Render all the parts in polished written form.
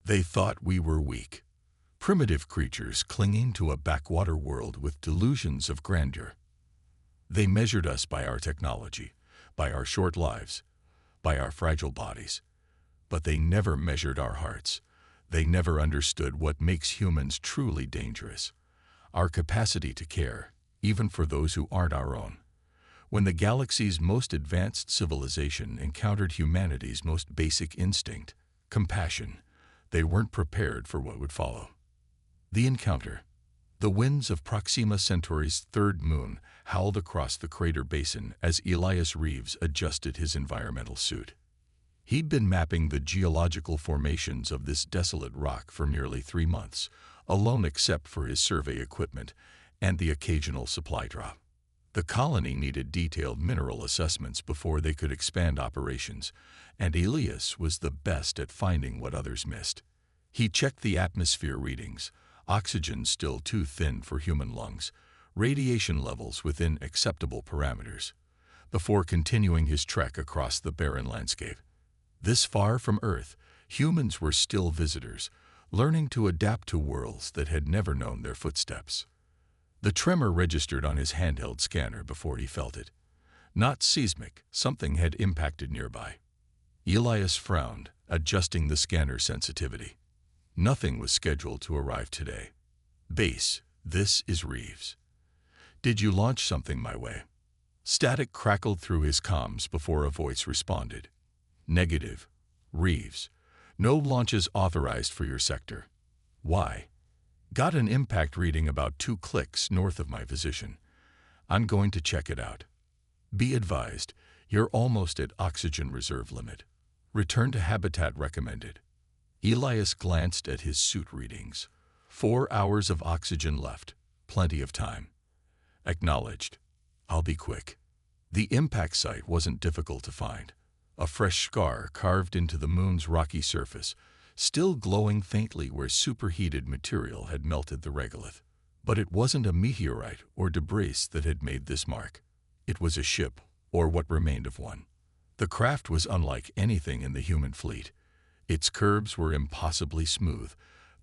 They thought we were weak, primitive creatures clinging to a backwater world with delusions of grandeur. They measured us by our technology, by our short lives, by our fragile bodies. But they never measured our hearts. They never understood what makes humans truly dangerous. Our capacity to care, even for those who aren't our own. When the galaxy's most advanced civilization encountered humanity's most basic instinct, compassion, they weren't prepared for what would follow. The encounter. The winds of Proxima Centauri's third moon howled across the crater basin as Elias Reeves adjusted his environmental suit. He'd been mapping the geological formations of this desolate rock for nearly 3 months, alone except for his survey equipment and the occasional supply drop. The colony needed detailed mineral assessments before they could expand operations, and Elias was the best at finding what others missed. He checked the atmosphere readings, oxygen still too thin for human lungs, radiation levels within acceptable parameters, before continuing his trek across the barren landscape. This far from Earth, humans were still visitors, learning to adapt to worlds that had never known their footsteps. The tremor registered on his handheld scanner before he felt it. Not seismic, something had impacted nearby. Elias frowned, adjusting the scanner sensitivity. Nothing was scheduled to arrive today. Base, this is Reeves. Did you launch something my way? Static crackled through his comms before a voice responded. Negative. Reeves. No launches authorized for your sector. Why? Got an impact reading about 2 clicks north of my position. I'm going to check it out. Be advised, you're almost at oxygen reserve limit. Return to habitat recommended. Elias glanced at his suit readings. 4 hours of oxygen left. Plenty of time. Acknowledged. I'll be quick. The impact site wasn't difficult to find. A fresh scar carved into the moon's rocky surface, still glowing faintly where superheated material had melted the regolith. But it wasn't a meteorite or debris that had made this mark. It was a ship, or what remained of one. The craft was unlike anything in the human fleet. Its curves were impossibly smooth,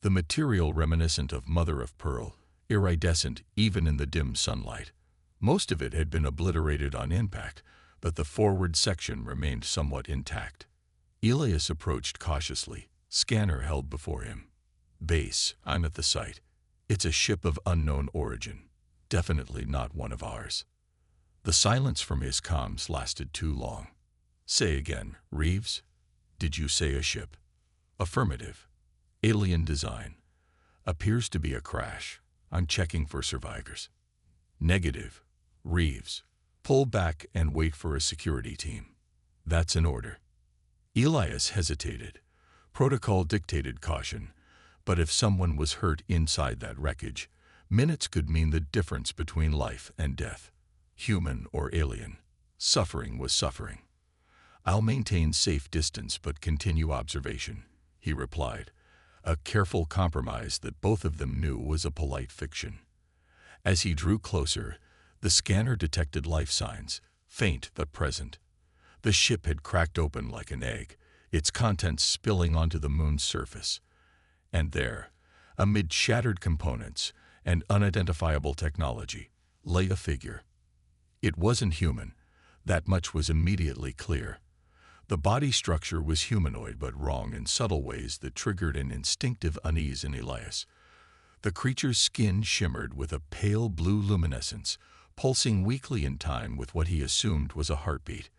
the material reminiscent of mother-of-pearl, iridescent even in the dim sunlight. Most of it had been obliterated on impact, but the forward section remained somewhat intact. Elias approached cautiously, scanner held before him. Base, I'm at the site. It's a ship of unknown origin. Definitely not one of ours. The silence from his comms lasted too long. Say again, Reeves? Did you say a ship? Affirmative. Alien design. Appears to be a crash. I'm checking for survivors. Negative. Reeves. Pull back and wait for a security team. That's an order. Elias hesitated. Protocol dictated caution, but if someone was hurt inside that wreckage, minutes could mean the difference between life and death. Human or alien. Suffering was suffering. I'll maintain safe distance but continue observation, he replied, a careful compromise that both of them knew was a polite fiction. As he drew closer, the scanner detected life signs, faint but present. The ship had cracked open like an egg, its contents spilling onto the moon's surface. And there, amid shattered components and unidentifiable technology, lay a figure. It wasn't human, that much was immediately clear. The body structure was humanoid but wrong in subtle ways that triggered an instinctive unease in Elias. The creature's skin shimmered with a pale blue luminescence, pulsing weakly in time with what he assumed was a heartbeat.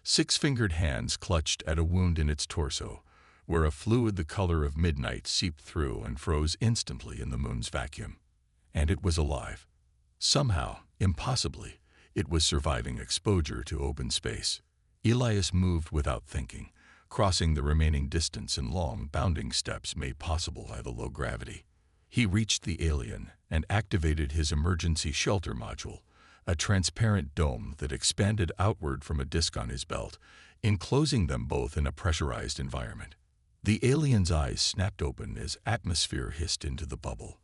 6-fingered hands clutched at a wound in its torso, where a fluid the color of midnight seeped through and froze instantly in the moon's vacuum. And it was alive. Somehow, impossibly, it was surviving exposure to open space. Elias moved without thinking, crossing the remaining distance in long, bounding steps made possible by the low gravity. He reached the alien and activated his emergency shelter module, a transparent dome that expanded outward from a disc on his belt, enclosing them both in a pressurized environment. The alien's eyes snapped open as atmosphere hissed into the bubble.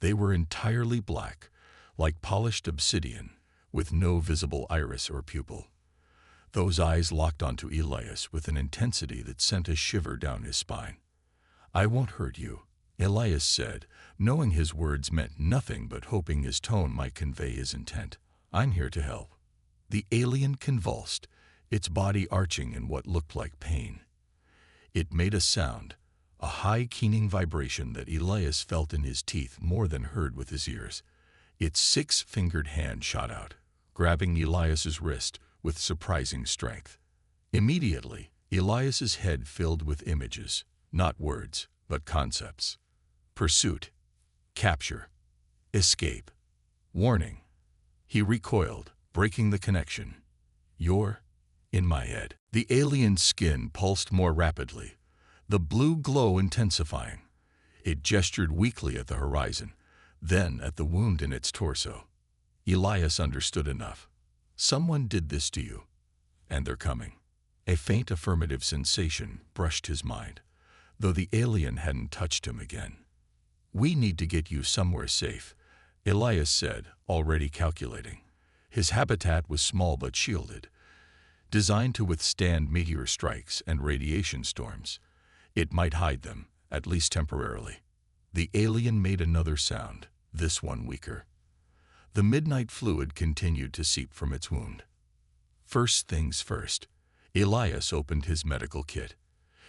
They were entirely black, like polished obsidian, with no visible iris or pupil. Those eyes locked onto Elias with an intensity that sent a shiver down his spine. "I won't hurt you," Elias said, knowing his words meant nothing but hoping his tone might convey his intent. "I'm here to help." The alien convulsed, its body arching in what looked like pain. It made a sound, a high keening vibration that Elias felt in his teeth more than heard with his ears. Its six-fingered hand shot out, grabbing Elias's wrist with surprising strength. Immediately, Elias's head filled with images, not words, but concepts. Pursuit, capture, escape, warning. He recoiled, breaking the connection. "You're in my head." The alien's skin pulsed more rapidly, the blue glow intensifying. It gestured weakly at the horizon, then at the wound in its torso. Elias understood enough. Someone did this to you, and they're coming. A faint affirmative sensation brushed his mind, though the alien hadn't touched him again. "We need to get you somewhere safe," Elias said, already calculating. His habitat was small but shielded, designed to withstand meteor strikes and radiation storms. It might hide them, at least temporarily. The alien made another sound, this one weaker. The midnight fluid continued to seep from its wound. First things first, Elias opened his medical kit.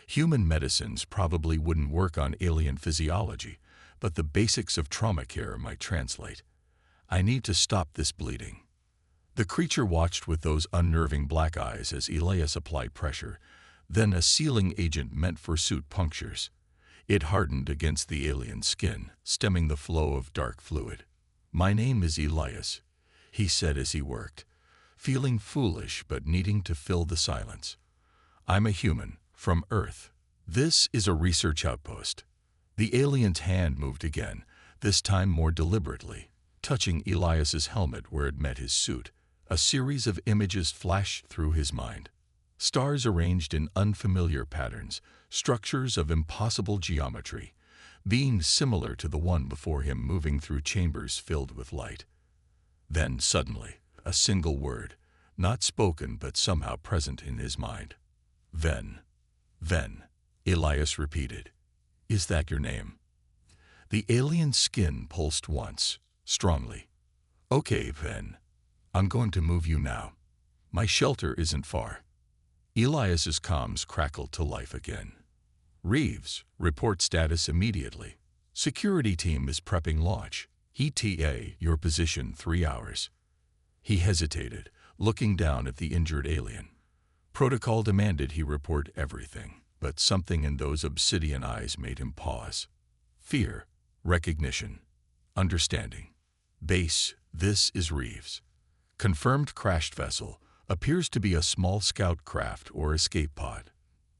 Human medicines probably wouldn't work on alien physiology, but the basics of trauma care might translate. "I need to stop this bleeding." The creature watched with those unnerving black eyes as Elias applied pressure, then a sealing agent meant for suit punctures. It hardened against the alien's skin, stemming the flow of dark fluid. "My name is Elias," he said as he worked, feeling foolish but needing to fill the silence. "I'm a human, from Earth. This is a research outpost." The alien's hand moved again, this time more deliberately, touching Elias's helmet where it met his suit. A series of images flashed through his mind. Stars arranged in unfamiliar patterns, structures of impossible geometry, beings similar to the one before him moving through chambers filled with light. Then, suddenly, a single word, not spoken but somehow present in his mind. "Ven. Ven," Elias repeated. "Is that your name?" The alien's skin pulsed once, strongly. "Okay, Ven. I'm going to move you now. My shelter isn't far." Elias's comms crackled to life again. "Reeves, report status immediately. Security team is prepping launch. ETA, your position 3 hours." He hesitated, looking down at the injured alien. Protocol demanded he report everything, but something in those obsidian eyes made him pause. Fear, recognition, understanding. "Base, this is Reeves. Confirmed crashed vessel, appears to be a small scout craft or escape pod.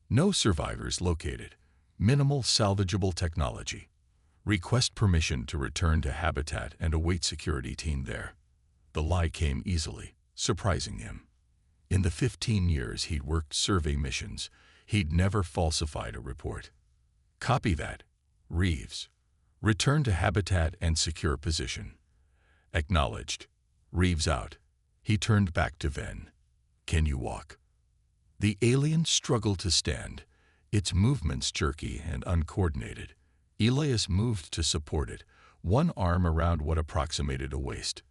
No survivors located. Minimal salvageable technology. Request permission to return to habitat and await security team there." The lie came easily, surprising him. In the 15 years he'd worked survey missions, he'd never falsified a report. "Copy that, Reeves. Return to habitat and secure position." Acknowledged. Reeves out. He turned back to Ven. "Can you walk?" The alien struggled to stand, its movements jerky and uncoordinated. Elias moved to support it, one arm around what approximated a waist.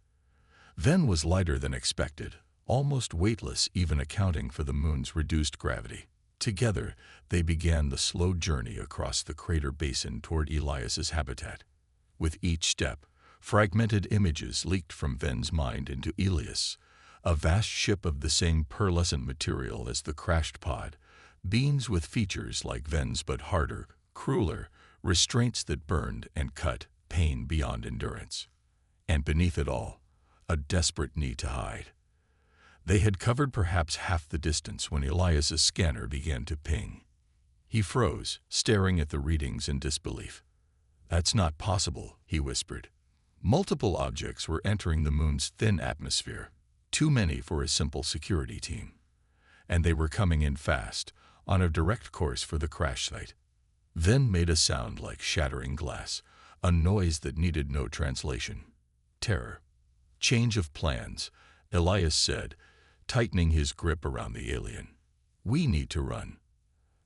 Ven was lighter than expected, almost weightless even accounting for the moon's reduced gravity. Together, they began the slow journey across the crater basin toward Elias's habitat. With each step, fragmented images leaked from Ven's mind into Elias, a vast ship of the same pearlescent material as the crashed pod, beings with features like Ven's but harder, crueler, restraints that burned and cut, pain beyond endurance. And beneath it all, a desperate need to hide. They had covered perhaps half the distance when Elias's scanner began to ping. He froze, staring at the readings in disbelief. "That's not possible," he whispered. Multiple objects were entering the moon's thin atmosphere, too many for a simple security team. And they were coming in fast, on a direct course for the crash site. Ven made a sound like shattering glass, a noise that needed no translation. "Terror. Change of plans," Elias said, tightening his grip around the alien. "We need to run."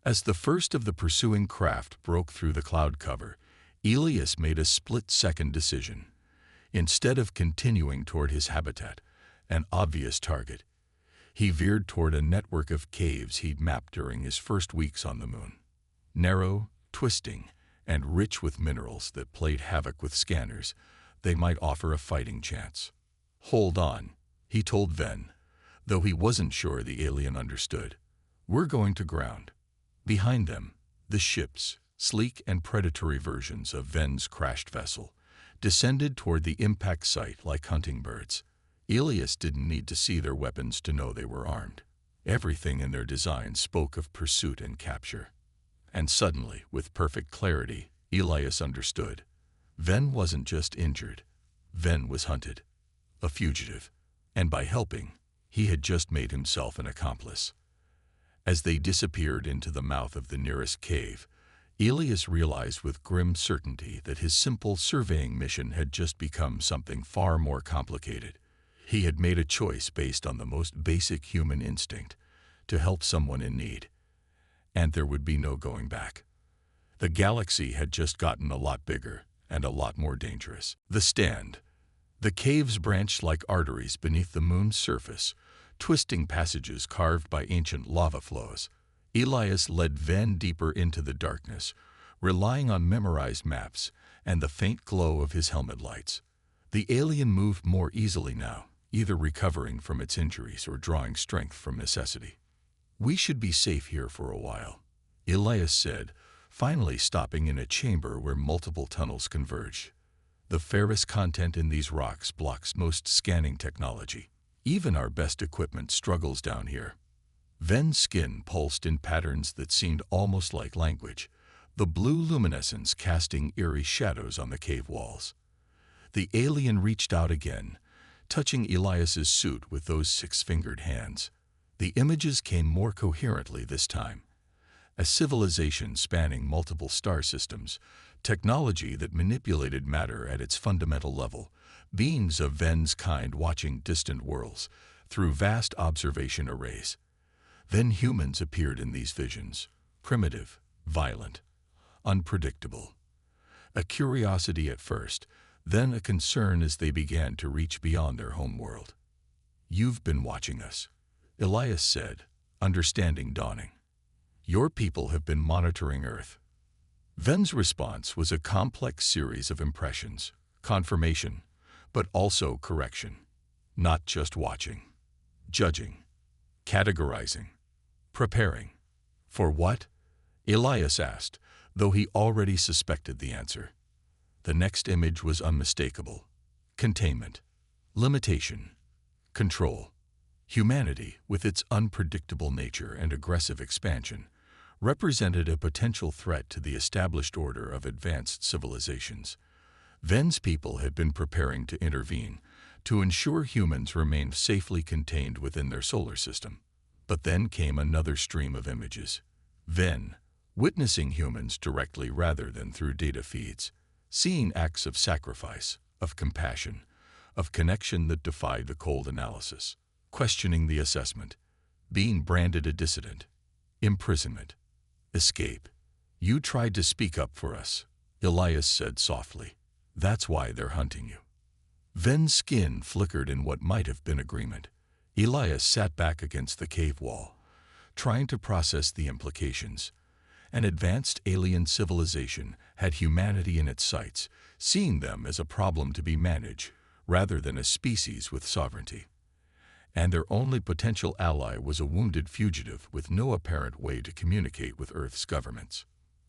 As the first of the pursuing craft broke through the cloud cover, Elias made a split-second decision. Instead of continuing toward his habitat, an obvious target, he veered toward a network of caves he'd mapped during his first weeks on the moon. Narrow, twisting, and rich with minerals that played havoc with scanners, they might offer a fighting chance. "Hold on," he told Ven, though he wasn't sure the alien understood. "We're going to ground." Behind them, the ships, sleek and predatory versions of Ven's crashed vessel, descended toward the impact site like hunting birds. Elias didn't need to see their weapons to know they were armed. Everything in their design spoke of pursuit and capture. And suddenly, with perfect clarity, Elias understood. Ven wasn't just injured. Ven was hunted. A fugitive. And by helping, he had just made himself an accomplice. As they disappeared into the mouth of the nearest cave, Elias realized with grim certainty that his simple surveying mission had just become something far more complicated. He had made a choice based on the most basic human instinct, to help someone in need. And there would be no going back. The galaxy had just gotten a lot bigger and a lot more dangerous. The stand. The caves branched like arteries beneath the moon's surface, twisting passages carved by ancient lava flows. Elias led Ven deeper into the darkness, relying on memorized maps and the faint glow of his helmet lights. The alien moved more easily now, either recovering from its injuries or drawing strength from necessity. "We should be safe here for a while," Elias said, finally stopping in a chamber where multiple tunnels converged. "The ferrous content in these rocks blocks most scanning technology. Even our best equipment struggles down here." Ven's skin pulsed in patterns that seemed almost like language, the blue luminescence casting eerie shadows on the cave walls. The alien reached out again, touching Elias's suit with those six-fingered hands. The images came more coherently this time. A civilization spanning multiple star systems, technology that manipulated matter at its fundamental level, beings of Ven's kind watching distant worlds through vast observation arrays. Then humans appeared in these visions, primitive, violent, unpredictable. A curiosity at first, then a concern as they began to reach beyond their home world. "You've been watching us," Elias said, understanding dawning. "Your people have been monitoring Earth." Ven's response was a complex series of impressions, confirmation, but also correction. Not just watching, judging, categorizing, preparing. "For what?" Elias asked, though he already suspected the answer. The next image was unmistakable. Containment, limitation, control. Humanity, with its unpredictable nature and aggressive expansion, represented a potential threat to the established order of advanced civilizations. Ven's people had been preparing to intervene, to ensure humans remained safely contained within their solar system. But then came another stream of images. Ven, witnessing humans directly rather than through data feeds, seeing acts of sacrifice, of compassion, of connection that defied the cold analysis, questioning the assessment, being branded a dissident, imprisonment, escape. "You tried to speak up for us," Elias said softly. "That's why they're hunting you." Ven's skin flickered in what might have been agreement. Elias sat back against the cave wall, trying to process the implications. An advanced alien civilization had humanity in its sights, seeing them as a problem to be managed rather than a species with sovereignty. And their only potential ally was a wounded fugitive with no apparent way to communicate with Earth's governments.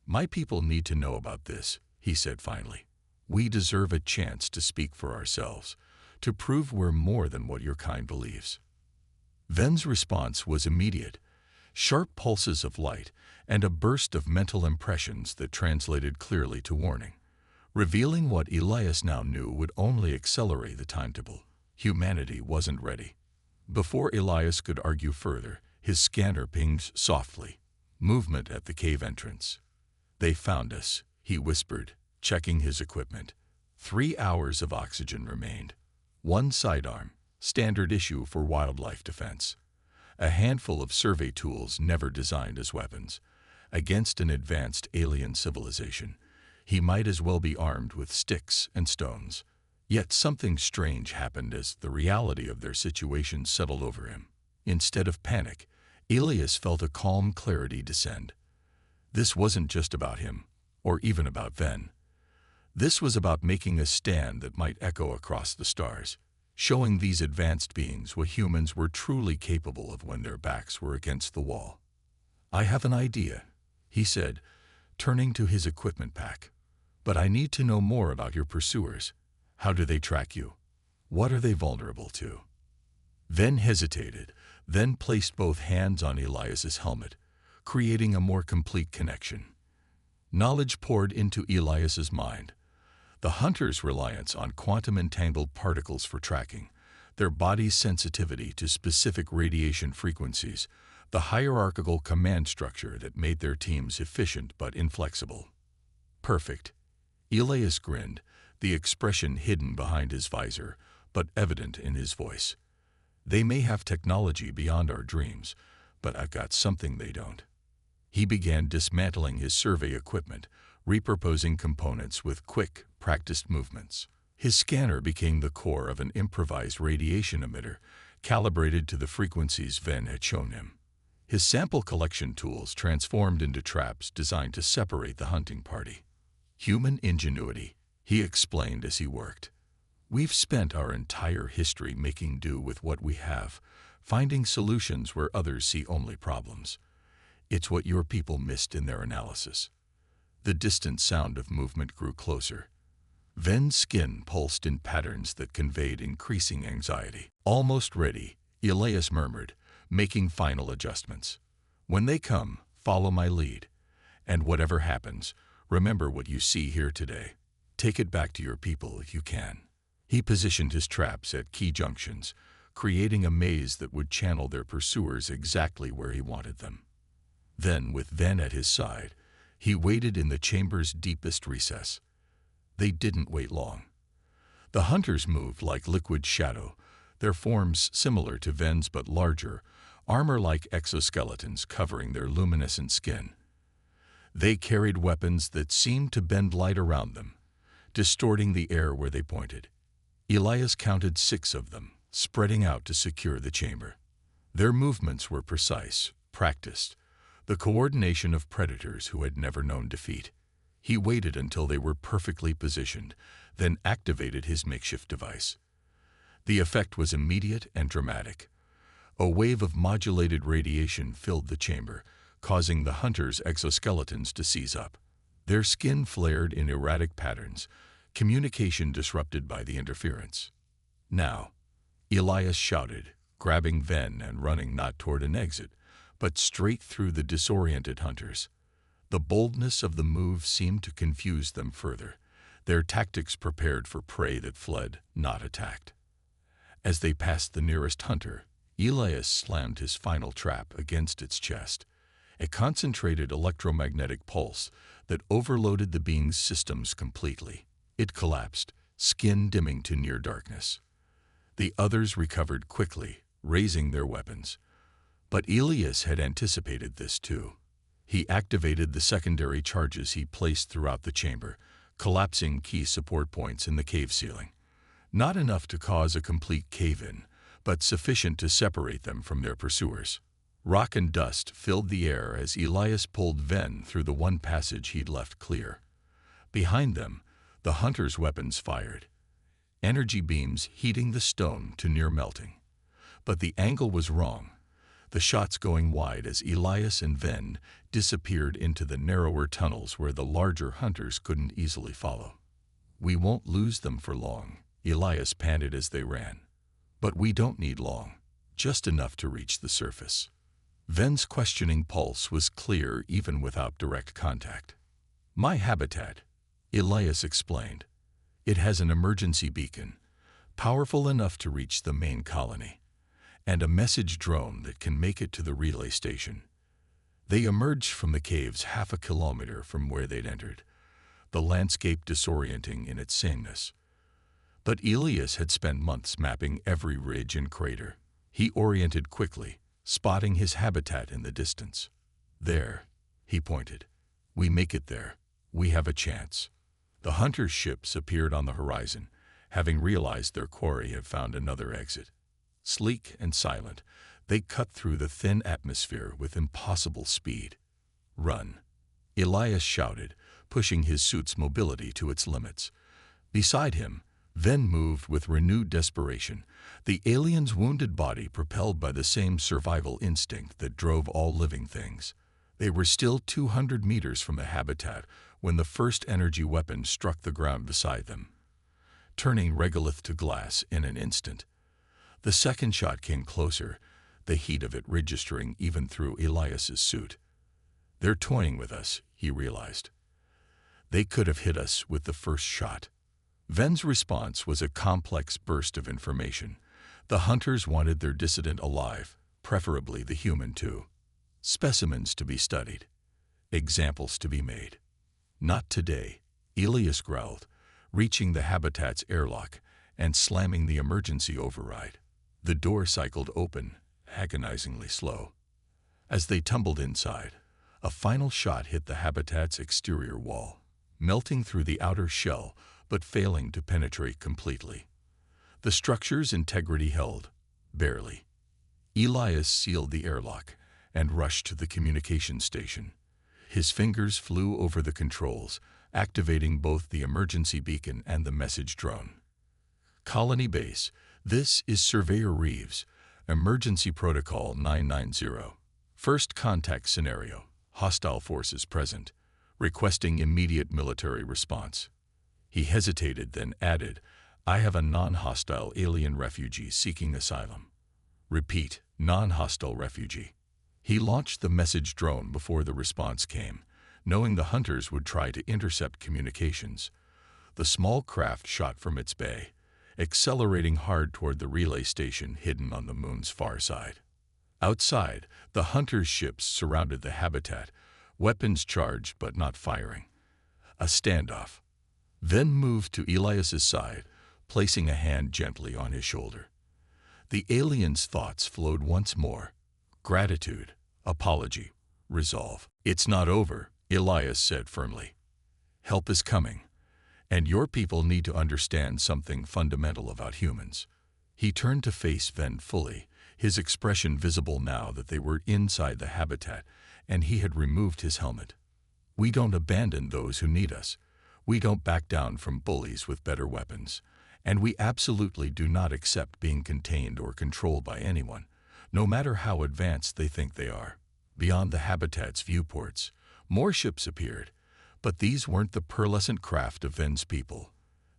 "My people need to know about this," he said finally. "We deserve a chance to speak for ourselves, to prove we're more than what your kind believes." Ven's response was immediate, sharp pulses of light and a burst of mental impressions that translated clearly to warning, revealing what Elias now knew would only accelerate the timetable. Humanity wasn't ready. Before Elias could argue further, his scanner pinged softly. Movement at the cave entrance. "They found us," he whispered, checking his equipment. 3 hours of oxygen remained. 1 sidearm, standard issue for wildlife defense. A handful of survey tools never designed as weapons. Against an advanced alien civilization, he might as well be armed with sticks and stones. Yet something strange happened as the reality of their situation settled over him. Instead of panic, Elias felt a calm clarity descend. This wasn't just about him, or even about Ven. This was about making a stand that might echo across the stars, showing these advanced beings what humans were truly capable of when their backs were against the wall. "I have an idea," he said, turning to his equipment pack. "But I need to know more about your pursuers. How do they track you? What are they vulnerable to?" Ven hesitated, then placed both hands on Elias's helmet, creating a more complete connection. Knowledge poured into Elias's mind. The hunter's reliance on quantum-entangled particles for tracking, their body's sensitivity to specific radiation frequencies, the hierarchical command structure that made their teams efficient but inflexible. "Perfect." Elias grinned, the expression hidden behind his visor, but evident in his voice. "They may have technology beyond our dreams, but I've got something they don't." He began dismantling his survey equipment, repurposing components with quick, practiced movements. His scanner became the core of an improvised radiation emitter, calibrated to the frequencies Ven had shown him. His sample collection tools transformed into traps designed to separate the hunting party. "Human ingenuity," he explained as he worked. "We've spent our entire history making do with what we have, finding solutions where others see only problems. It's what your people missed in their analysis." The distant sound of movement grew closer. Ven's skin pulsed in patterns that conveyed increasing anxiety. "Almost ready," Elias murmured, making final adjustments. "When they come, follow my lead. And whatever happens, remember what you see here today. Take it back to your people if you can." He positioned his traps at key junctions, creating a maze that would channel their pursuers exactly where he wanted them. Then, with Ven at his side, he waited in the chamber's deepest recess. They didn't wait long. The hunters moved like liquid shadow, their forms similar to Ven's but larger, armor-like exoskeletons covering their luminescent skin. They carried weapons that seemed to bend light around them, distorting the air where they pointed. Elias counted 6 of them, spreading out to secure the chamber. Their movements were precise, practiced, the coordination of predators who had never known defeat. He waited until they were perfectly positioned, then activated his makeshift device. The effect was immediate and dramatic. A wave of modulated radiation filled the chamber, causing the hunters' exoskeletons to seize up. Their skin flared in erratic patterns, communication disrupted by the interference. "Now," Elias shouted, grabbing Ven and running not toward an exit, but straight through the disoriented hunters. The boldness of the move seemed to confuse them further, their tactics prepared for prey that fled, not attacked. As they passed the nearest hunter, Elias slammed his final trap against its chest, a concentrated electromagnetic pulse that overloaded the being's systems completely. It collapsed, skin dimming to near darkness. The others recovered quickly, raising their weapons. But Elias had anticipated this too. He activated the secondary charges he placed throughout the chamber, collapsing key support points in the cave ceiling. Not enough to cause a complete cave-in, but sufficient to separate them from their pursuers. Rock and dust filled the air as Elias pulled Ven through the one passage he'd left clear. Behind them, the hunters' weapons fired, energy beams heating the stone to near melting. But the angle was wrong, the shots going wide as Elias and Ven disappeared into the narrower tunnels where the larger hunters couldn't easily follow. "We won't lose them for long," Elias panted as they ran. "But we don't need long, just enough to reach the surface." Ven's questioning pulse was clear even without direct contact. "My habitat," Elias explained. "It has an emergency beacon, powerful enough to reach the main colony, and a message drone that can make it to the relay station." They emerged from the caves half a kilometer from where they'd entered, the landscape disorienting in its sameness. But Elias had spent months mapping every ridge and crater. He oriented quickly, spotting his habitat in the distance. There, He pointed. We make it there. We have a chance. The hunters' ships appeared on the horizon, having realized their quarry had found another exit. Sleek and silent, they cut through the thin atmosphere with impossible speed. Run, Elias shouted, pushing his suit's mobility to its limits. Beside him, Ven moved with renewed desperation, the alien's wounded body propelled by the same survival instinct that drove all living things. They were still 200 meters from the habitat when the first energy weapon struck the ground beside them, turning regolith to glass in an instant. The second shot came closer, the heat of it registering even through Elias's suit. They're toying with us, he realized. They could have hit us with the first shot. Ven's response was a complex burst of information. The hunters wanted their dissident alive, preferably the human too. Specimens to be studied. Examples to be made. Not today, Elias growled, reaching the habitat's airlock and slamming the emergency override. The door cycled open, agonizingly slow. As they tumbled inside, a final shot hit the habitat's exterior wall, melting through the outer shell but failing to penetrate completely. The structure's integrity held, barely. Elias sealed the airlock and rushed to the communication station. His fingers flew over the controls, activating both the emergency beacon and the message drone. Colony Base, this is Surveyor Reeves, Emergency Protocol 990. First contact scenario, hostile forces present, requesting immediate military response. He hesitated, then added, I have a non-hostile alien refugee seeking asylum. Repeat, non-hostile refugee. He launched the message drone before the response came, knowing the hunters would try to intercept communications. The small craft shot from its bay, accelerating hard toward the relay station hidden on the moon's far side. Outside, the hunters' ships surrounded the habitat, weapons charged but not firing. A standoff. Then moved to Elias's side, placing a hand gently on his shoulder. The alien's thoughts flowed once more. Gratitude, apology, resolve. It's not over, Elias said firmly. Help is coming, and your people need to understand something fundamental about humans. He turned to face Ven fully, his expression visible now that they were inside the habitat and he had removed his helmet. We don't abandon those who need us. We don't back down from bullies with better weapons. And we absolutely do not accept being contained or controlled by anyone, no matter how advanced they think they are. Beyond the habitat's viewports, more ships appeared, but these weren't the pearlescent craft of Ven's people.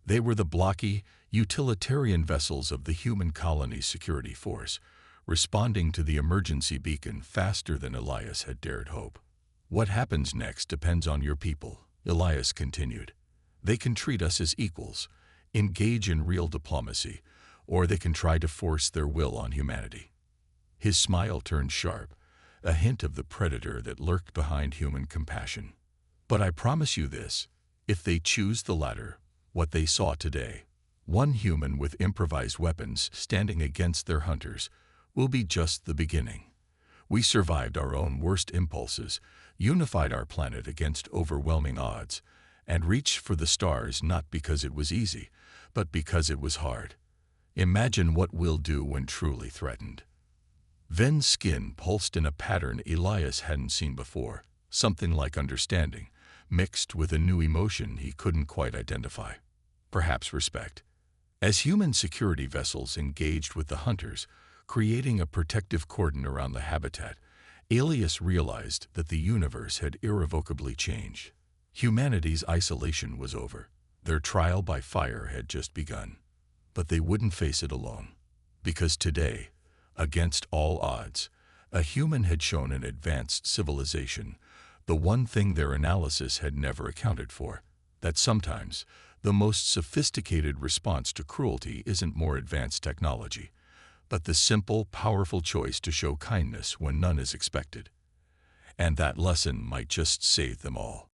They were the blocky, utilitarian vessels of the human colony's security force, responding to the emergency beacon faster than Elias had dared hope. What happens next depends on your people, Elias continued. They can treat us as equals, engage in real diplomacy, or they can try to force their will on humanity. His smile turned sharp, a hint of the predator that lurked behind human compassion. But I promise you this, if they choose the latter, what they saw today, one human with improvised weapons standing against their hunters, will be just the beginning. We survived our own worst impulses, unified our planet against overwhelming odds, and reached for the stars not because it was easy, but because it was hard. Imagine what we'll do when truly threatened. Ven's skin pulsed in a pattern Elias hadn't seen before, something like understanding, mixed with a new emotion he couldn't quite identify. Perhaps respect. As human security vessels engaged with the hunters, creating a protective cordon around the habitat, Elias realized that the universe had irrevocably changed. Humanity's isolation was over. Their trial by fire had just begun. But they wouldn't face it alone. Because today, against all odds, a human had shown an advanced civilization, the one thing their analysis had never accounted for, that sometimes the most sophisticated response to cruelty isn't more advanced technology, but the simple, powerful choice to show kindness when none is expected. And that lesson might just save them all.